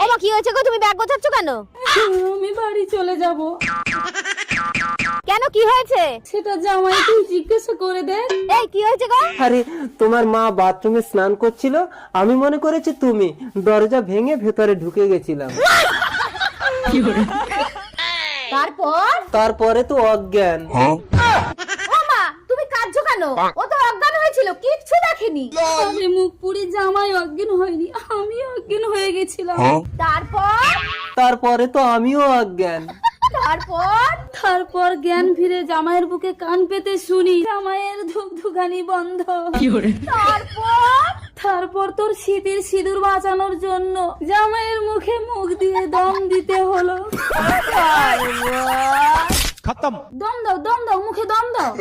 ওমা কি হয়েছে গো, তুমি ব্যাগ গোছাচ্ছ কেন? আমি বাড়ি চলে যাব। কেন, কি হয়েছে? সেটা জামাইকে জিজ্ঞাসা করে দেখ। এই কি হয়েছে গো? আরে তোমার মা বাথরুমে স্নান করছিল, আমি মনে করেছি তুমি, দরজা ভেঙে ভেতরে ঢুকে গেছিলাম। তারপরে তো অজ্ঞান। ওমা তুমি কাঁদছো কেন? ও তো অজ্ঞান হয়েছিল, কিচ্ছু দেখেনি। আরে মুখ পুরি জামাই অজ্ঞান হয়নি, আমি অজ্ঞান হয়ে গেছিলাম। তারপরে তো আমিও অজ্ঞান। তারপর জ্ঞান ফিরে জামাইয়ের বুকে কান পেতে শুনি জামাইয়ের ধুকধুকানি বন্ধ। তারপর তোর শীতের সিঁদুর বাঁচানোর জন্য জামাইয়ের মুখে মুখ দিয়ে দম দিতে হলো। खत्म। দম দাও মুখে দম দাও।